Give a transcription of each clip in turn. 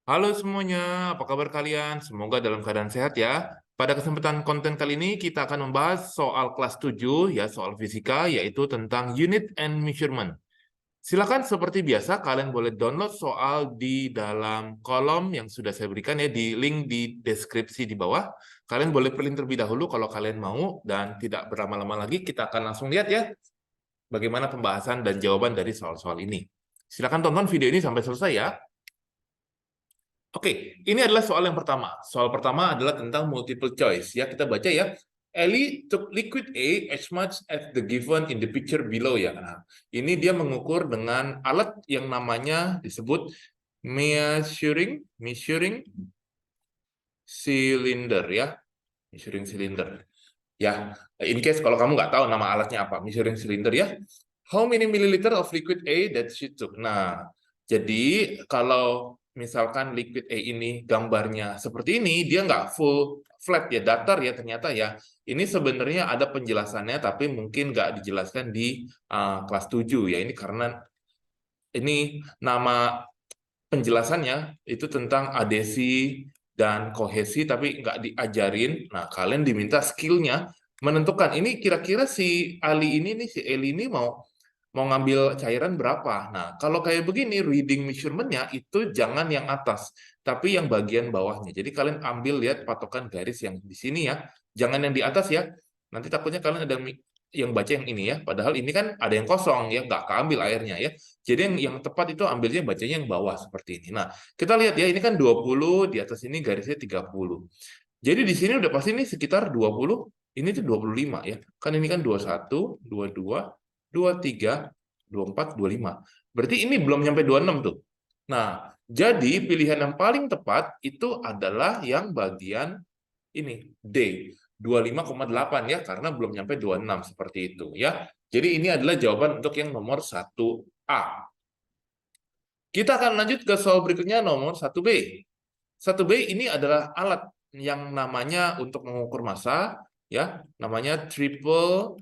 Halo semuanya, apa kabar kalian? Semoga dalam keadaan sehat ya. Pada kesempatan konten kali ini kita akan membahas soal kelas 7 ya, soal fisika yaitu tentang unit and measurement. Silakan seperti biasa kalian boleh download soal di dalam kolom yang sudah saya berikan ya di link di deskripsi di bawah. Kalian boleh print terlebih dahulu kalau kalian mau dan tidak berlama-lama lagi kita akan langsung lihat ya bagaimana pembahasan dan jawaban dari soal-soal ini. Silakan tonton video ini sampai selesai ya. Oke, ini adalah soal yang pertama. Soal pertama adalah tentang multiple choice. Ya, kita baca ya. Ellie took liquid A as much as the given in the picture below ya. Nah, ini dia mengukur dengan alat yang namanya disebut measuring cylinder ya. Measuring cylinder. Ya, in case kalau kamu nggak tahu nama alatnya apa, measuring cylinder ya. How many milliliter of liquid A that she took? Nah, jadi kalau misalkan liquid A ini gambarnya seperti ini, dia nggak full flat ya, datar ya ternyata ya. Ini sebenarnya ada penjelasannya, tapi mungkin nggak dijelaskan di kelas 7 ya. Ini karena ini nama penjelasannya itu tentang adesi dan kohesi, tapi nggak diajarin. Nah, kalian diminta skillnya menentukan ini kira-kira si Ali ini nih, si Eli ini mau mau ngambil cairan berapa. Nah, kalau kayak begini, reading measurement-nya itu jangan yang atas, tapi yang bagian bawahnya. Jadi kalian ambil lihat patokan garis yang di sini ya, jangan yang di atas ya. Nanti takutnya kalian ada yang baca yang ini ya, padahal ini kan ada yang kosong ya, nggak keambil airnya ya. Jadi yang tepat itu ambilnya bacanya yang bawah seperti ini. Nah, kita lihat ya, ini kan 20, di atas ini garisnya 30. Jadi di sini udah pasti nih sekitar 20, ini tuh 25 ya. Kan ini kan 21, 22, 23, 24, 25. Berarti ini belum nyampe 26 tuh. Nah, jadi pilihan yang paling tepat itu adalah yang bagian ini, D. 25,8 ya, karena belum nyampe 26 seperti itu ya. Jadi ini adalah jawaban untuk yang nomor 1A. Kita akan lanjut ke soal berikutnya nomor 1B. 1B ini adalah alat yang namanya untuk mengukur massa ya, namanya triple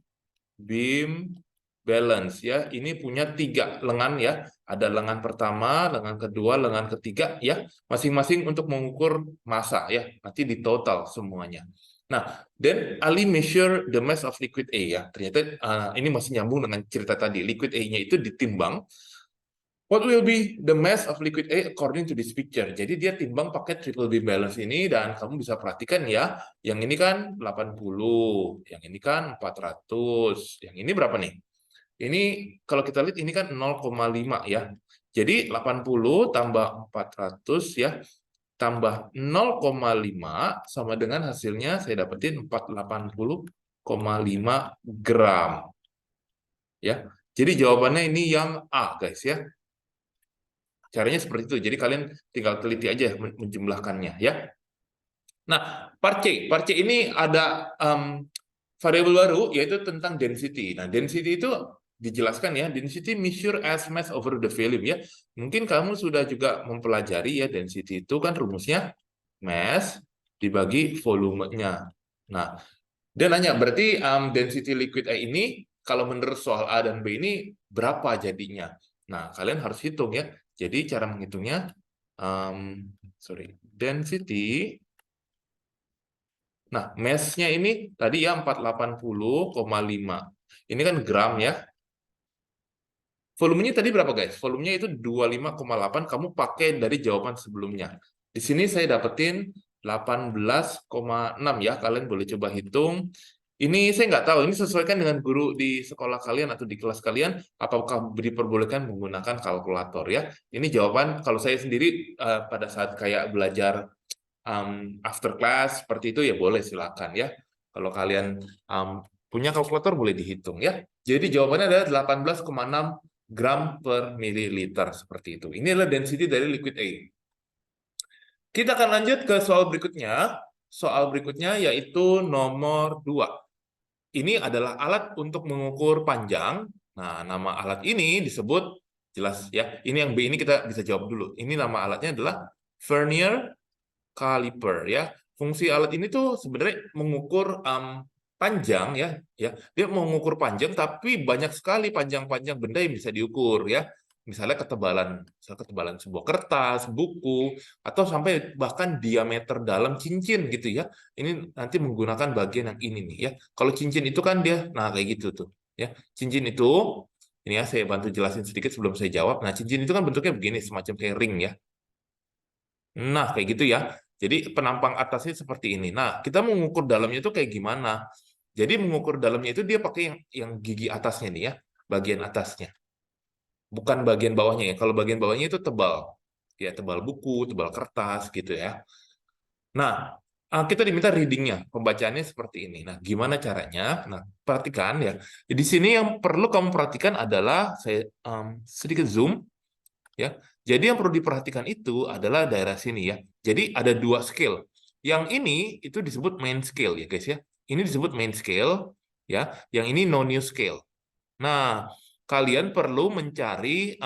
beam balance ya. Ini punya 3 lengan ya. Ada lengan pertama, lengan kedua, lengan ketiga ya, masing-masing untuk mengukur massa ya. Nanti di total semuanya. Nah, then Ali measure the mass of liquid A ya. Ternyata ini masih nyambung dengan cerita tadi. Liquid A-nya itu ditimbang. What will be the mass of liquid A according to this picture? Jadi dia timbang pakai triple beam balance ini dan kamu bisa perhatikan ya, yang ini kan 80, yang ini kan 400, yang ini berapa nih? Ini kalau kita lihat ini kan 0,5 ya. Jadi 80 tambah 400 ya, tambah 0,5 sama dengan hasilnya saya dapetin 480,5 gram. Ya. Jadi jawabannya ini yang A guys ya. Caranya seperti itu. Jadi kalian tinggal teliti aja menjumlahkannya ya. Nah, part C ini ada variabel baru yaitu tentang density. Nah, density itu dijelaskan ya, density measure as mass over the volume ya. Mungkin kamu sudah juga mempelajari ya, density itu kan rumusnya mass dibagi volumenya. Nah, dia nanya berarti density liquid A ini kalau menurut soal A dan B ini berapa jadinya? Nah, kalian harus hitung ya. Jadi cara menghitungnya, density. Nah, mass-nya ini tadi ya 480,5. Ini kan gram ya. Volumenya tadi berapa guys? Volumenya itu 25,8. Kamu pakai dari jawaban sebelumnya. Di sini saya dapetin 18,6 ya. Kalian boleh coba hitung. Ini saya nggak tahu, ini sesuaikan dengan guru di sekolah kalian atau di kelas kalian, apakah diperbolehkan menggunakan kalkulator ya. Ini jawaban kalau saya sendiri pada saat kayak belajar after class seperti itu ya boleh silakan ya. Kalau kalian punya kalkulator boleh dihitung ya. Jadi jawabannya adalah 18,6 gram per mililiter seperti itu. Ini adalah density dari liquid A. Kita akan lanjut ke soal berikutnya. Soal berikutnya yaitu nomor 2. Ini adalah alat untuk mengukur panjang. Nah, nama alat ini disebut, jelas ya, ini yang B ini kita bisa jawab dulu. Ini nama alatnya adalah vernier caliper ya. Fungsi alat ini tuh sebenarnya mengukur panjang ya. Dia mengukur panjang, tapi banyak sekali panjang-panjang benda yang bisa diukur ya. misalnya ketebalan sebuah kertas, buku, atau sampai bahkan diameter dalam cincin gitu ya. Ini nanti menggunakan bagian yang ini nih ya. Kalau cincin itu kan dia, nah kayak gitu tuh ya. Cincin itu, ini ya saya bantu jelasin sedikit sebelum saya jawab. Nah cincin itu kan bentuknya begini, semacam kayak ring ya. Nah kayak gitu ya. Jadi penampang atasnya seperti ini. Nah kita mau mengukur dalamnya itu kayak gimana? Jadi mengukur dalamnya itu dia pakai yang gigi atasnya nih ya, bagian atasnya. Bukan bagian bawahnya ya. Kalau bagian bawahnya itu tebal. Ya, tebal buku, tebal kertas gitu ya. Nah, kita diminta readingnya, pembacaannya seperti ini. Nah, gimana caranya? Nah, perhatikan ya. Di sini yang perlu kamu perhatikan adalah saya sedikit zoom ya. Jadi yang perlu diperhatikan itu adalah daerah sini ya. Jadi ada dua scale. Yang ini itu disebut main scale ya guys ya. Ini disebut main scale ya. Yang ini no new scale. Nah, kalian perlu mencari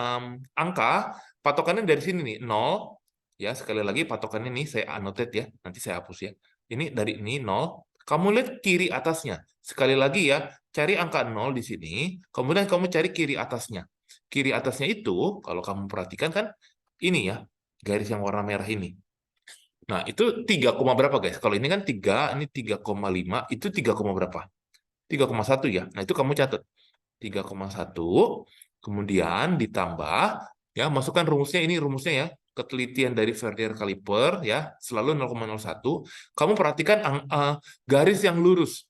angka patokannya dari sini nih, 0. Ya, sekali lagi patokannya nih saya annotate ya. Nanti saya hapus ya. Ini dari ini 0. Kamu lihat kiri atasnya. Sekali lagi ya, cari angka 0 di sini, kemudian kamu cari kiri atasnya. Kiri atasnya itu, kalau kamu perhatikan kan, ini ya, garis yang warna merah ini. Nah, itu 3, berapa guys? Kalau ini kan 3, ini 3,5, itu 3, berapa? 3,1 ya. Nah, itu kamu catat. 3,1, kemudian ditambah, ya masukkan rumusnya, ini rumusnya ya, ketelitian dari Vernier Caliper, ya, selalu 0,01. Kamu perhatikan garis yang lurus,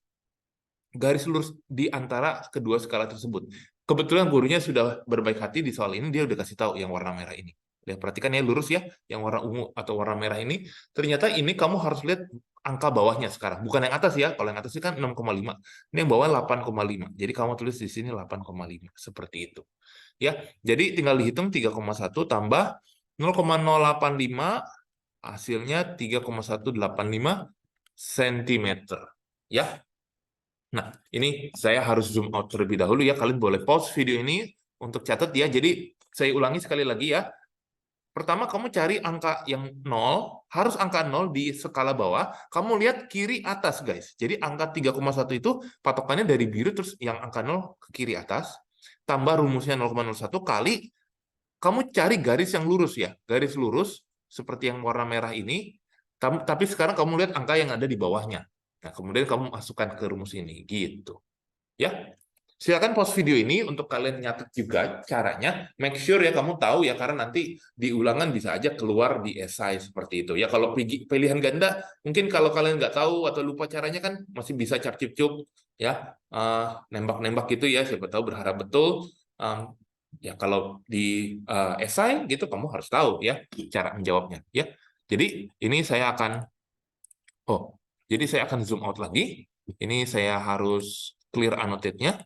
di antara kedua skala tersebut. Kebetulan gurunya sudah berbaik hati di soal ini, dia udah kasih tahu yang warna merah ini. Lihat, perhatikan ya, lurus ya, yang warna ungu atau warna merah ini. Ternyata ini kamu harus lihat angka bawahnya sekarang, bukan yang atas ya. Kalau yang atas ini kan 6,5. Ini yang bawah 8,5. Jadi kamu tulis di sini 8,5 seperti itu. Ya, jadi tinggal dihitung 3,1 tambah 0,085, hasilnya 3,185 cm. Ya. Nah, ini saya harus zoom out terlebih dahulu ya. Kalian boleh pause video ini untuk catat ya. Jadi saya ulangi sekali lagi ya. Pertama, kamu cari angka yang 0, harus angka 0 di skala bawah. Kamu lihat kiri atas, guys. Jadi angka 3,1 itu patokannya dari biru, terus yang angka 0 ke kiri atas. Tambah rumusnya 0,01 kali, kamu cari garis yang lurus ya. Garis lurus, seperti yang warna merah ini. Tapi sekarang kamu lihat angka yang ada di bawahnya. Nah, kemudian kamu masukkan ke rumus ini. Gitu. Ya, silakan pause video ini untuk kalian nyatet juga caranya. Make sure ya kamu tahu ya, karena nanti di ulangan bisa aja keluar di esai seperti itu. Ya kalau pilihan ganda, mungkin kalau kalian nggak tahu atau lupa caranya kan masih bisa cap-cip-cup ya, nembak-nembak gitu ya. Siapa tahu berharap betul. Ya kalau di esai gitu kamu harus tahu ya cara menjawabnya ya. Jadi ini saya akan jadi saya akan zoom out lagi. Ini saya harus clear annotate-nya.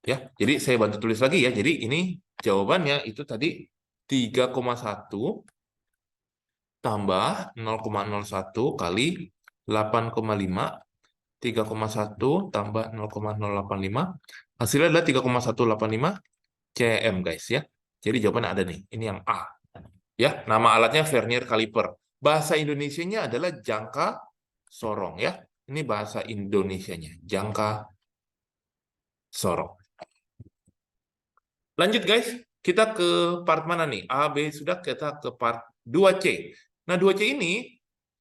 Ya, jadi saya bantu tulis lagi ya. Jadi ini jawabannya itu tadi 3,1 tambah 0,01 kali 8,5, 3,1 tambah 0,085, hasilnya adalah 3,185 cm guys ya. Jadi jawabannya ada nih. Ini yang A. Ya, nama alatnya Vernier Caliper. Bahasa Indonesianya adalah jangka sorong ya. Ini bahasa Indonesianya, jangka sorong. Lanjut guys, kita ke part mana nih? A, B sudah, kita ke part 2C. Nah 2C ini,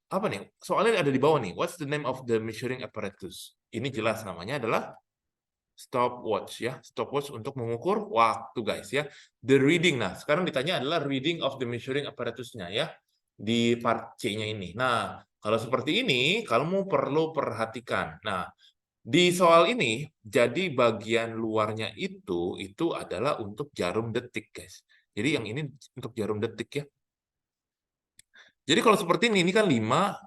apa nih? Soalnya ada di bawah nih. What's the name of the measuring apparatus? Ini jelas namanya adalah stopwatch ya. Stopwatch untuk mengukur waktu guys ya. The reading. Nah sekarang ditanya adalah reading of the measuring apparatusnya ya. Di part C-nya ini. Nah kalau seperti ini, kamu perlu perhatikan. Nah di soal ini, jadi bagian luarnya itu adalah untuk jarum detik, guys. Jadi yang ini untuk jarum detik ya. Jadi kalau seperti ini kan 5,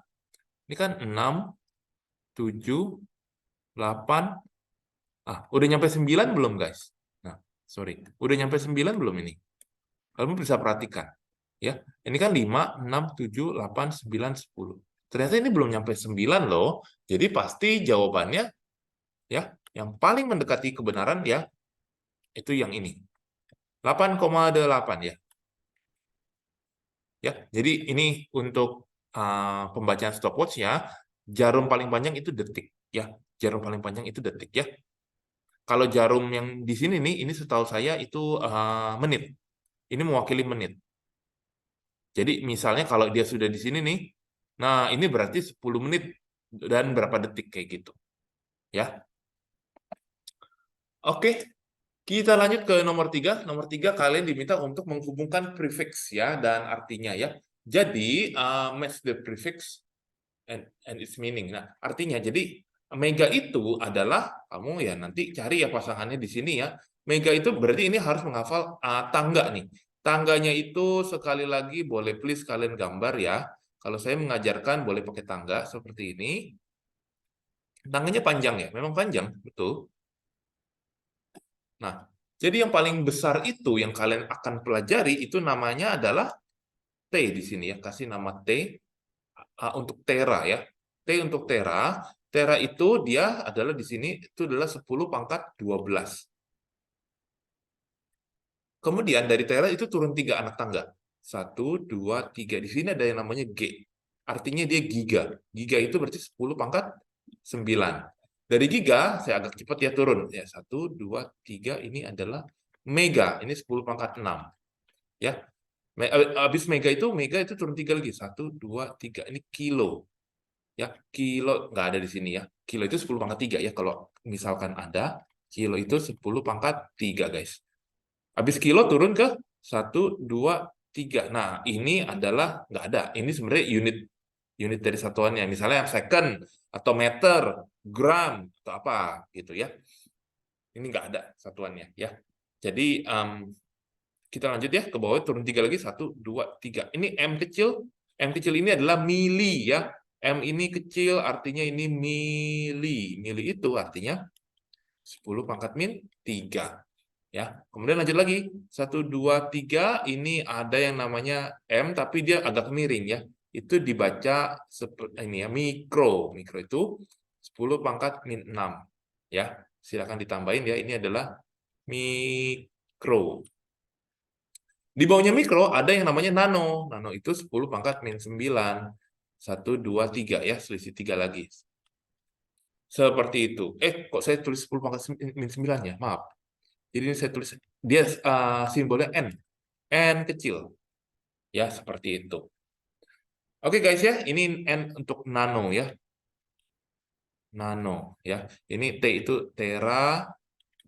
ini kan 6, 7, 8, udah nyampe 9 belum, guys? Nah, sorry. Udah nyampe 9 belum ini? Kamu bisa perhatikan. Ya, ini kan 5, 6, 7, 8, 9, 10. Ternyata ini belum nyampe 9 loh. Jadi pasti jawabannya ya, yang paling mendekati kebenaran ya, itu yang ini. 8,8 ya. Ya, jadi ini untuk pembacaan stopwatch ya. Jarum paling panjang itu detik ya. Jarum paling panjang itu detik ya. Kalau jarum yang di sini nih, ini setahu saya itu menit. Ini mewakili menit. Jadi misalnya kalau dia sudah di sini nih, nah ini berarti 10 menit dan berapa detik kayak gitu. Ya. Oke, kita lanjut ke nomor 3. Nomor 3 kalian diminta untuk menghubungkan prefix ya dan artinya ya. Jadi match the prefix and its meaning. Nah, artinya jadi mega itu adalah kamu ya nanti cari ya pasangannya di sini ya. Mega itu berarti ini harus menghafal tangga nih. Tangganya itu sekali lagi boleh please kalian gambar ya. Kalau saya mengajarkan boleh pakai tangga seperti ini. Tangganya panjang ya, memang panjang, betul. Nah, jadi yang paling besar itu yang kalian akan pelajari itu namanya adalah T di sini ya. Kasih nama T untuk tera ya. T untuk tera. Tera itu dia adalah di sini itu adalah 10 pangkat 12. Kemudian dari tera itu turun 3 anak tangga. 1, 2, 3. Di sini ada yang namanya G. Artinya dia giga. Giga itu berarti 10 pangkat 9. Dari giga, saya agak cepat ya turun. Ya, 1, 2, 3 ini adalah mega. Ini 10 pangkat 6. Ya, habis mega itu turun 3 lagi. 1, 2, 3. Ini kilo. Ya, kilo nggak ada di sini ya. Kilo itu 10 pangkat 3 ya. Kalau misalkan ada, kilo itu 10 pangkat 3, guys. Habis kilo turun ke 1, 2, 3. Nah, ini adalah nggak ada. Ini sebenarnya unit dari satuannya. Misalnya second, atau meter, gram, atau apa gitu ya. Ini nggak ada satuannya ya. Jadi, kita lanjut ya ke bawah, turun 3 lagi, 1, 2, 3. Ini M kecil. M kecil ini adalah mili ya. M ini kecil artinya ini mili. Mili itu artinya 10 pangkat min 3. Ya. Kemudian lanjut lagi. 1, 2, 3 ini ada yang namanya M tapi dia agak miring ya. Itu dibaca seperti ini ya, mikro. Mikro itu 10 pangkat min 6. Ya. Silakan ditambahin ya. Ini adalah mikro. Di bawahnya mikro ada yang namanya nano. Nano itu 10 pangkat min 9. 1, 2, 3 ya, selisih 3 lagi. Seperti itu. Kok saya tulis 10 pangkat min 9 ya? Maaf. Jadi ini saya tulis, dia simbolnya N. N kecil. Ya, seperti itu. Oke guys ya, ini N untuk nano ya. Nano ya. Ini T itu tera,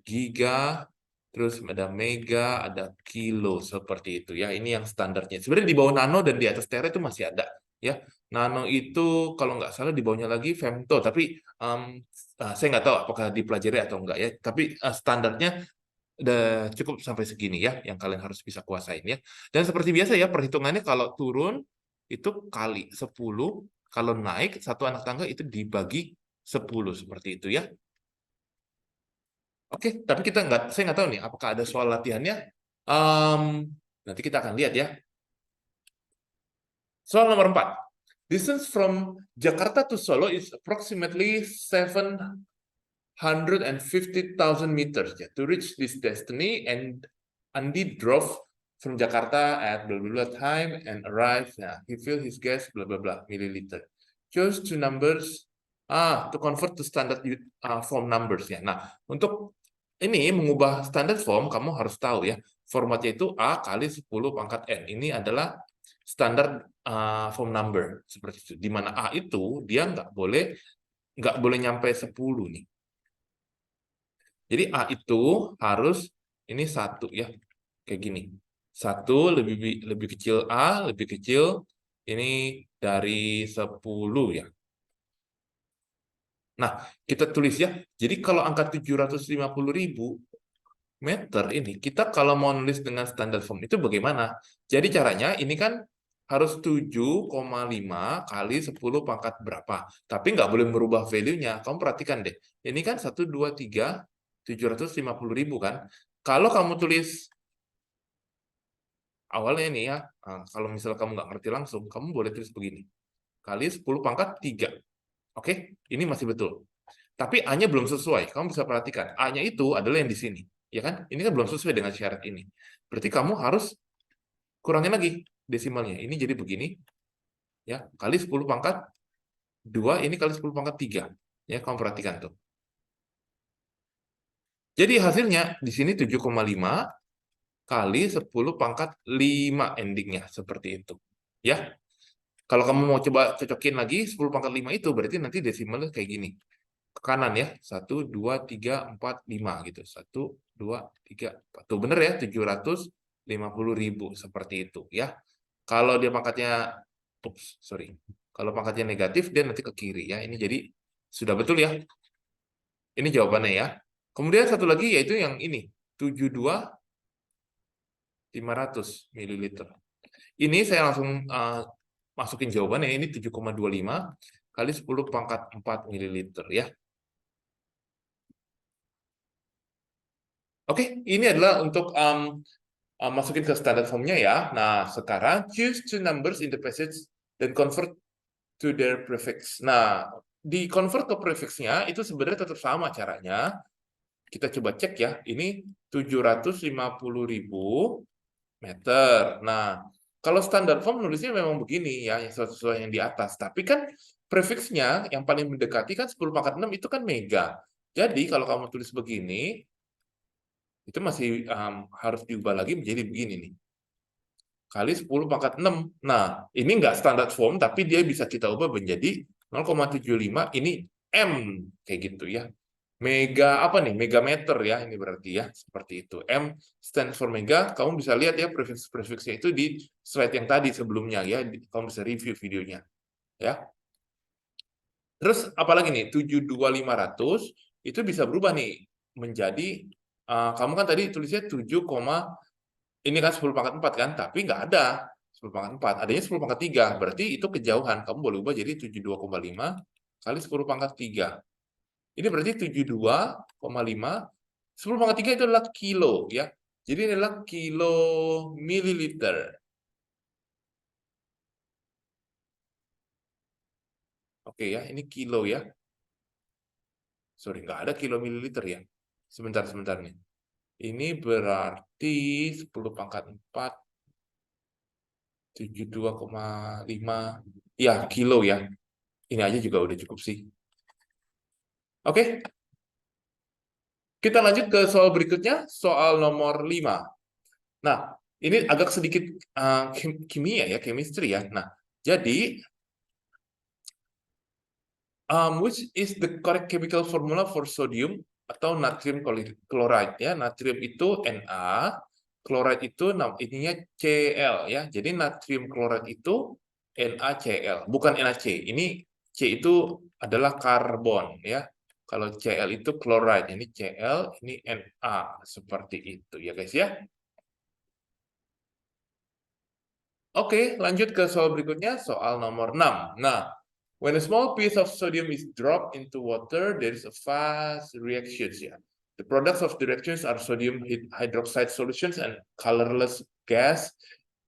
giga, terus ada mega, ada kilo seperti itu ya. Ini yang standarnya. Sebenarnya di bawah nano dan di atas tera itu masih ada ya. Nano itu kalau nggak salah di bawahnya lagi femto, tapi saya nggak tahu apakah dipelajari atau enggak ya. Tapi standarnya udah cukup sampai segini ya, yang kalian harus bisa kuasain ya. Dan seperti biasa ya, perhitungannya kalau turun itu kali 10, kalau naik satu anak tangga itu dibagi 10 seperti itu ya. Oke, tapi saya nggak tahu nih, apakah ada soal latihannya. Nanti kita akan lihat ya. Soal nomor 4. Distance from Jakarta to Solo is approximately 750,000 meters. To reach this destiny, and Andi drove from Jakarta at blah blah blah time and arrived. Nah, he filled his gas blah blah blah milliliter. Choose two numbers to convert to standard form numbers ya. Nah, untuk ini mengubah standard form kamu harus tahu ya. Formatnya itu A kali 10 pangkat N. Ini adalah standar form number seperti itu. Di mana A itu dia nggak boleh nyampe 10 nih. Jadi A itu harus ini 1 ya. Kayak gini. 1 lebih kecil A, lebih kecil ini dari 10 ya. Nah, kita tulis ya. Jadi kalau angka 750.000 meter ini, kita kalau mau nulis dengan standar form itu bagaimana? Jadi caranya ini kan harus 7,5 kali 10 pangkat berapa. Tapi nggak boleh merubah value-nya. Kamu perhatikan deh. Ini kan 1, 2, 3, 750.000 kan. Kalau kamu tulis awalnya ini ya, kalau misalnya kamu nggak ngerti langsung, kamu boleh tulis begini. Kali 10 pangkat 3. Oke, ini masih betul. Tapi A-nya belum sesuai. Kamu bisa perhatikan. A-nya itu adalah yang di sini. Ya kan? Ini kan belum sesuai dengan syarat ini. Berarti kamu harus kurangin lagi desimalnya. Ini jadi begini. Ya, kali 10 pangkat 2, ini kali 10 pangkat 3. Ya, kamu perhatikan tuh. Jadi hasilnya di sini 7,5 kali 10 pangkat 5 endingnya seperti itu. Ya. Kalau kamu mau coba cocokin lagi 10 pangkat 5 itu berarti nanti desimalnya kayak gini. Ke kanan ya. 1 2 3 4 5 gitu. 1 2 3 4. Tuh bener ya, 750.000 seperti itu ya. Kalau dia pangkatnya sorry. Kalau pangkatnya negatif dia nanti ke kiri ya. Ini jadi sudah betul ya. Ini jawabannya ya. Kemudian satu lagi yaitu yang ini, 72.500 ml. Ini saya langsung masukin jawabannya, ini 7,25 kali 10 pangkat 4 ml ya. Oke, ini adalah untuk masukin ke standard formnya ya. Nah, sekarang choose two numbers in the passage dan convert to their prefix. Nah, di convert ke prefixnya itu sebenarnya tetap sama caranya. Kita coba cek ya, ini 750.000 meter. Nah, kalau standar form nulisnya memang begini ya, sesuai yang di atas. Tapi kan prefixnya yang paling mendekati kan 10 pangkat 6 itu kan mega. Jadi kalau kamu tulis begini, itu masih harus diubah lagi menjadi begini nih. Kali 10 pangkat 6. Nah, ini nggak standar form, tapi dia bisa kita ubah menjadi 0,75, ini M, kayak gitu ya. Mega apa nih? Megameter ya, ini berarti ya, seperti itu. M stand for mega, kamu bisa lihat ya prefix-prefixnya itu di slide yang tadi sebelumnya ya, kamu bisa review videonya ya. Terus apalagi nih, 72.500 itu bisa berubah nih menjadi kamu kan tadi tulisnya 7, ini kan 10 pangkat 4 kan, tapi nggak ada 10 pangkat 4, adanya 10 pangkat 3, berarti itu kejauhan, kamu boleh ubah jadi 72,5 kali 10 pangkat 3. Ini berarti 72,5, 10 pangkat 3 itu adalah kilo ya. Jadi ini adalah kilo mililiter. Oke ya, ini kilo ya. Sorry, nggak ada kilo mililiter ya. Sebentar nih. Ini berarti 10 pangkat 4, 72,5. Ya, kilo ya. Ini aja juga udah cukup sih. Oke, kita lanjut ke soal berikutnya, soal nomor 5. Nah, ini agak sedikit kimia ya, chemistry ya. Nah, jadi which is the correct chemical formula for sodium atau natrium chloride ya. Natrium itu Na, chloride itu ininya Cl ya. Jadi natrium chloride itu NaCl, bukan NaC. Ini C itu adalah karbon ya. Kalau Cl itu chloride, ini Cl, ini Na seperti itu ya guys ya. Oke, lanjut ke soal berikutnya, soal nomor 6. Nah, when a small piece of sodium is dropped into water, there is a fast reaction. Yeah. The products of the reactions are sodium hydroxide solutions and colorless gas.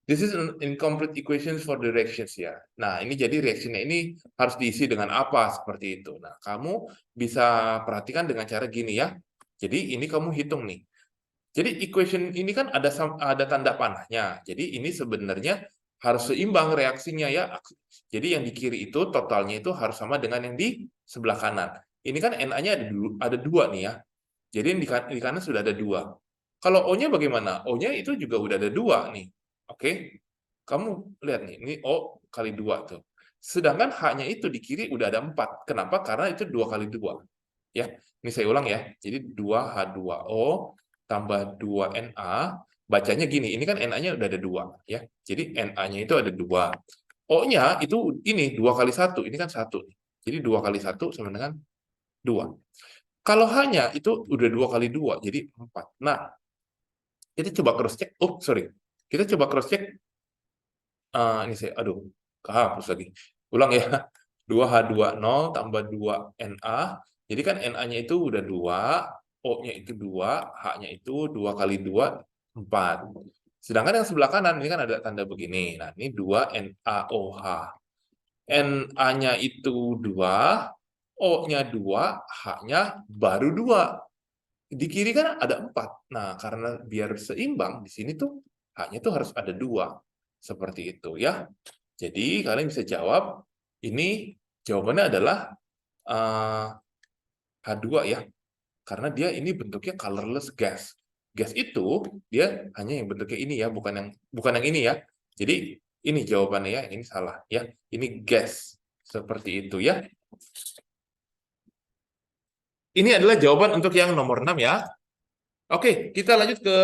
This is an incomplete equation for the reactions ya. Nah, ini jadi reaksinya ini harus diisi dengan apa seperti itu. Nah, kamu bisa perhatikan dengan cara gini ya. Jadi ini kamu hitung nih. Jadi equation ini kan ada tanda panahnya. Jadi ini sebenarnya harus seimbang reaksinya ya. Jadi yang di kiri itu totalnya itu harus sama dengan yang di sebelah kanan. Ini kan Na-nya ada dua nih ya. Jadi yang di kanan sudah ada dua. Kalau O-nya bagaimana? O-nya itu juga udah ada dua nih. Oke, kamu lihat nih, ini O kali dua tuh. Sedangkan H-nya itu di kiri udah ada 4. Kenapa? Karena itu 2 kali 2. Ya, ini saya ulang ya. Jadi 2H2O tambah 2Na, bacanya gini, ini kan Na-nya udah ada 2 ya. Jadi Na-nya itu ada 2. O-nya itu ini 2 kali 1, ini kan 1. Jadi 2 kali 1 sama dengan 2. Kalau H-nya itu udah 2 kali 2, jadi 4. Nah, kita coba cross check. Oh, sorry. Kita coba cross check. Ini saya, aduh, kehapus lagi. Ulang ya. 2H20 tambah 2Na. Jadi kan Na-nya itu udah 2, O-nya itu 2, H-nya itu 2 kali 2, 4. Sedangkan yang sebelah kanan, ini kan ada tanda begini. Nah, ini 2 NaOH. Na-nya itu 2, O-nya 2, H-nya baru 2. Di kiri kan ada 4. Nah, karena biar seimbang, di sini tuh H-nya tuh harus ada 2. Seperti itu ya. Jadi, kalian bisa jawab, ini jawabannya adalah H2 ya. karena dia ini bentuknya colorless gas. Gas itu dia hanya yang bentuknya ini ya, bukan yang ini ya. Jadi ini jawabannya ya, ini salah ya. Ini gas seperti itu ya. Ini adalah jawaban untuk yang nomor 6 ya. Oke, kita lanjut ke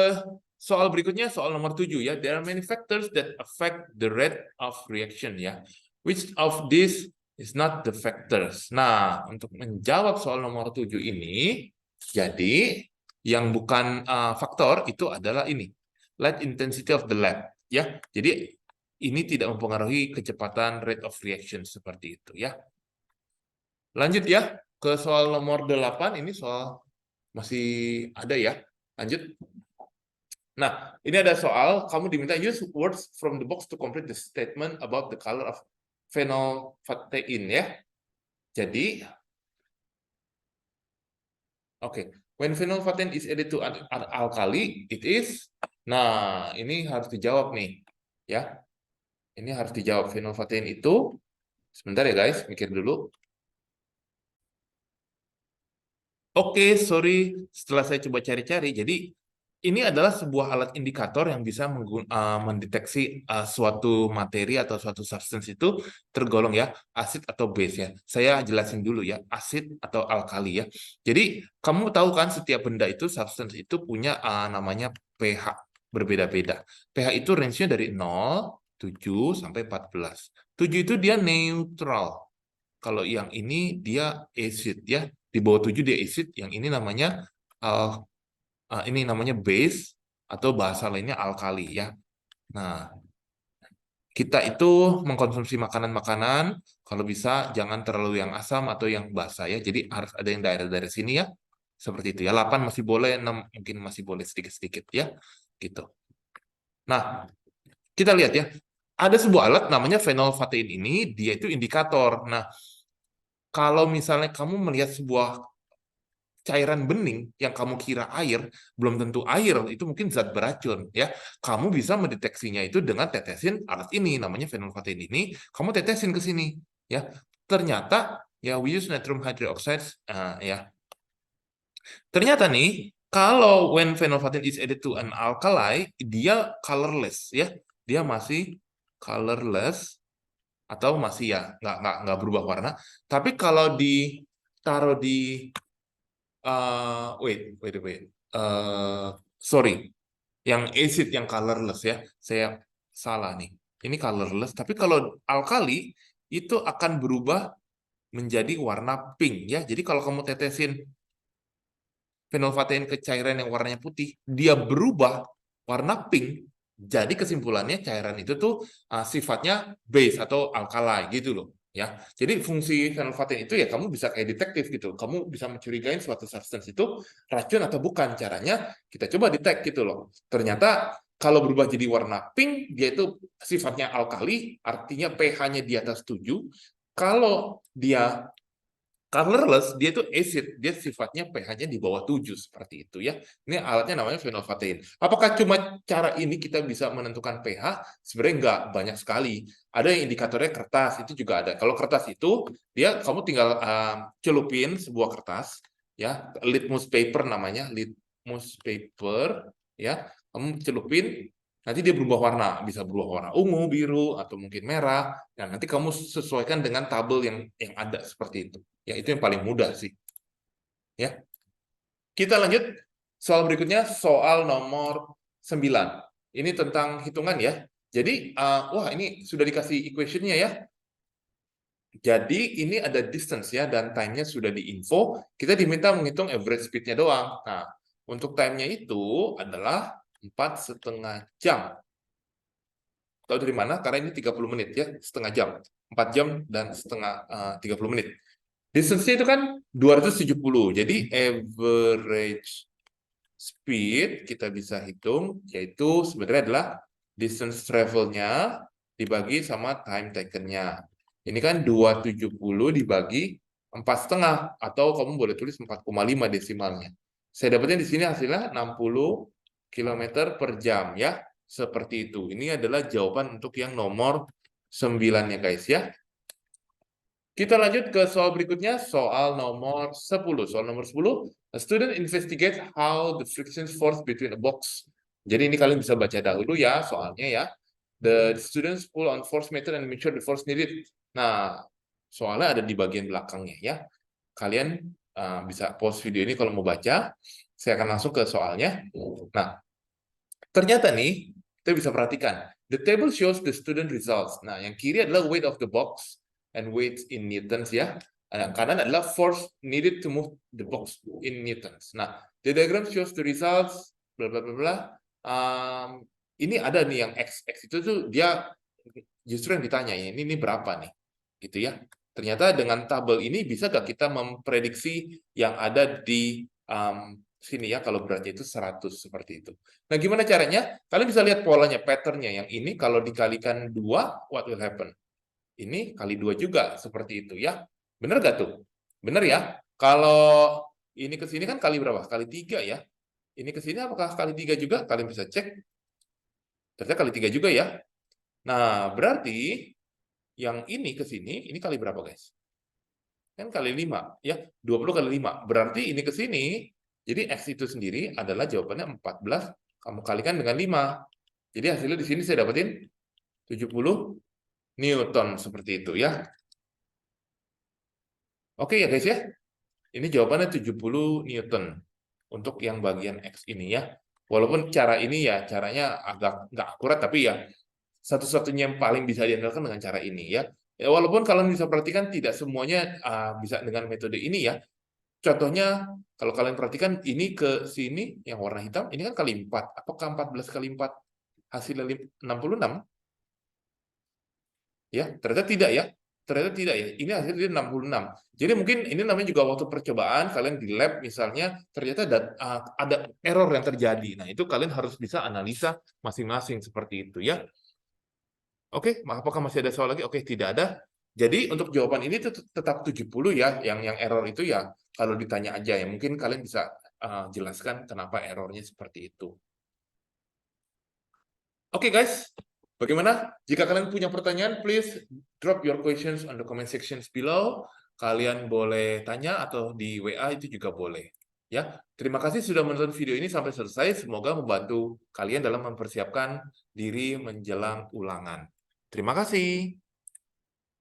soal berikutnya, soal nomor 7 ya. There are many factors that affect the rate of reaction ya. Which of these is not the factors? Nah, untuk menjawab soal nomor 7 ini, jadi yang bukan faktor itu adalah ini. Light intensity of the lab ya. Jadi ini tidak mempengaruhi kecepatan rate of reaction seperti itu ya. Lanjut ya ke soal nomor 8, ini soal masih ada ya. Lanjut. Nah, ini ada soal, kamu diminta use words from the box to complete the statement about the color of phenolphthalein ya. Jadi, oke, when phenolphthalein is added to an alkali, it is. Nah, ini harus dijawab nih, ya. Ini harus dijawab. Phenolphthalein itu, sebentar ya guys, mikir dulu. Oke, sorry, setelah saya coba cari-cari, jadi ini adalah sebuah alat indikator yang bisa mendeteksi suatu materi atau suatu substance itu tergolong ya asid atau base ya. Saya jelasin dulu ya, asid atau alkali ya. Jadi kamu tahu kan setiap benda itu substance itu punya namanya pH berbeda-beda. pH itu range-nya dari 0, 7 sampai 14. 7 itu dia neutral. Kalau yang ini dia acid ya. Di bawah 7 dia acid, yang ini namanya base atau bahasa lainnya alkali ya. Nah, kita itu mengkonsumsi makanan-makanan kalau bisa jangan terlalu yang asam atau yang basa ya. Jadi harus ada yang daerah-daerah sini ya. Seperti itu ya. 8 masih boleh, 6 mungkin masih boleh sedikit-sedikit ya. Gitu. Nah, kita lihat ya. Ada sebuah alat namanya phenolphthalein ini, dia itu indikator. Nah, kalau misalnya kamu melihat sebuah cairan bening yang kamu kira air, belum tentu air, itu mungkin zat beracun ya. Kamu bisa mendeteksinya itu dengan tetesin alat ini, namanya phenolphthalein ini, kamu tetesin ke sini ya. Ternyata ya we use natrium hydroxide ya. Ternyata nih kalau when phenolphthalein is added to an alkali, dia colorless ya. Dia masih colorless atau masih ya nggak berubah warna. Tapi kalau ditaruh di wait. Sorry, yang acid yang colorless ya, saya salah nih. Ini colorless, tapi kalau alkali itu akan berubah menjadi warna pink ya. Jadi kalau kamu tetesin phenolphthalein ke cairan yang warnanya putih, dia berubah warna pink. Jadi kesimpulannya cairan itu tuh sifatnya base atau alkali gitu loh. Ya, jadi fungsi phenolphthalein itu ya kamu bisa kayak detektif gitu. Kamu bisa mencurigai suatu substance itu racun atau bukan. Caranya kita coba detect gitu loh. Ternyata kalau berubah jadi warna pink, dia itu sifatnya alkali, artinya pH-nya di atas 7. Kalau dia colorless, dia itu acid, dia sifatnya pH-nya di bawah 7 seperti itu ya. Ini alatnya namanya phenolphthalein. Apakah cuma cara ini kita bisa menentukan pH? Sebenarnya enggak, banyak sekali. Ada yang indikatornya kertas, itu juga ada. Kalau kertas itu dia kamu tinggal celupin sebuah kertas ya, litmus paper namanya, litmus paper ya. Kamu celupin, nanti dia berubah warna, bisa berubah warna ungu, biru, atau mungkin merah. Nah, nanti kamu sesuaikan dengan tabel yang ada seperti itu. Ya, itu yang paling mudah sih. Ya. Kita lanjut soal berikutnya, soal nomor 9. Ini tentang hitungan ya. Jadi, wah ini sudah dikasih equation-nya ya. Jadi ini ada distance ya, dan time-nya sudah diinfo. Kita diminta menghitung average speed-nya doang. Nah, untuk time-nya itu adalah 4,5 jam. Tahu dari mana? Karena ini 30 menit ya, setengah jam. 4 jam dan setengah 30 menit. Distance-nya itu kan 270. Jadi average speed kita bisa hitung, yaitu sebenarnya adalah distance travel-nya dibagi sama time taken-nya. Ini kan 270 dibagi 4,5, atau kamu boleh tulis 4,5 desimalnya. Saya dapatnya di sini hasilnya 60 km per jam ya. Seperti itu. Ini adalah jawaban untuk yang nomor 9-nya guys ya. Kita lanjut ke soal berikutnya, soal nomor 10. Soal nomor 10, a student investigates how the friction force between a box. Jadi ini kalian bisa baca dahulu ya soalnya ya. The students pull on force meter and measure the force needed. Nah, soalnya ada di bagian belakangnya ya. Kalian bisa pause video ini kalau mau baca. Saya akan langsung ke soalnya. Nah, ternyata nih, kita bisa perhatikan. The table shows the student results. Nah, yang kiri adalah weight of the box and weight in newtons ya. Yang kanan adalah force needed to move the box in newtons. Nah, the diagram shows the results, bla bla bla bla. Ini ada nih yang x itu tuh dia justru yang ditanya ya, ini berapa nih, gitu ya. Ternyata dengan tabel ini bisa gak kita memprediksi yang ada di sini ya, kalau beratnya itu 100 seperti itu. Nah, gimana caranya? Kalian bisa lihat polanya, patternnya. Yang ini kalau dikalikan 2, what will happen? Ini kali 2 juga, seperti itu ya. Bener gak tuh? Bener ya? Kalau ini ke sini kan kali berapa? Kali 3 ya. Ini ke sini apakah kali 3 juga? Kalian bisa cek. Ternyata kali 3 juga ya. Nah, berarti yang ini ke sini, ini kali berapa guys? Kan kali 5 ya. 20 kali 5. Berarti ini ke sini, jadi X itu sendiri adalah jawabannya 14, kamu kalikan dengan 5. Jadi hasilnya di sini saya dapetin 70 Newton seperti itu ya. Oke ya guys ya. Ini jawabannya 70 Newton untuk yang bagian X ini ya. Walaupun cara ini ya caranya agak nggak akurat, tapi ya satu-satunya yang paling bisa diandalkan dengan cara ini ya. Ya, walaupun kalian bisa perhatikan tidak semuanya bisa dengan metode ini ya. Contohnya kalau kalian perhatikan ini ke sini yang warna hitam ini kan kali 4. Apakah 14 kali 4 hasilnya 66? Ya, ternyata tidak ya. Ternyata tidak ya. Ini hasilnya 66. Jadi mungkin ini namanya juga waktu percobaan kalian di lab misalnya ternyata ada error yang terjadi. Nah, itu kalian harus bisa analisa masing-masing seperti itu ya. Oke, apakah masih ada soal lagi? Oke, tidak ada. Jadi untuk jawaban ini tetap 70 ya, yang error itu ya kalau ditanya aja ya. Mungkin kalian bisa jelaskan kenapa errornya seperti itu. Oke guys, bagaimana? Jika kalian punya pertanyaan, please drop your questions on the comment sections below. Kalian boleh tanya atau di WA itu juga boleh. Ya, terima kasih sudah menonton video ini sampai selesai. Semoga membantu kalian dalam mempersiapkan diri menjelang ulangan. Terima kasih.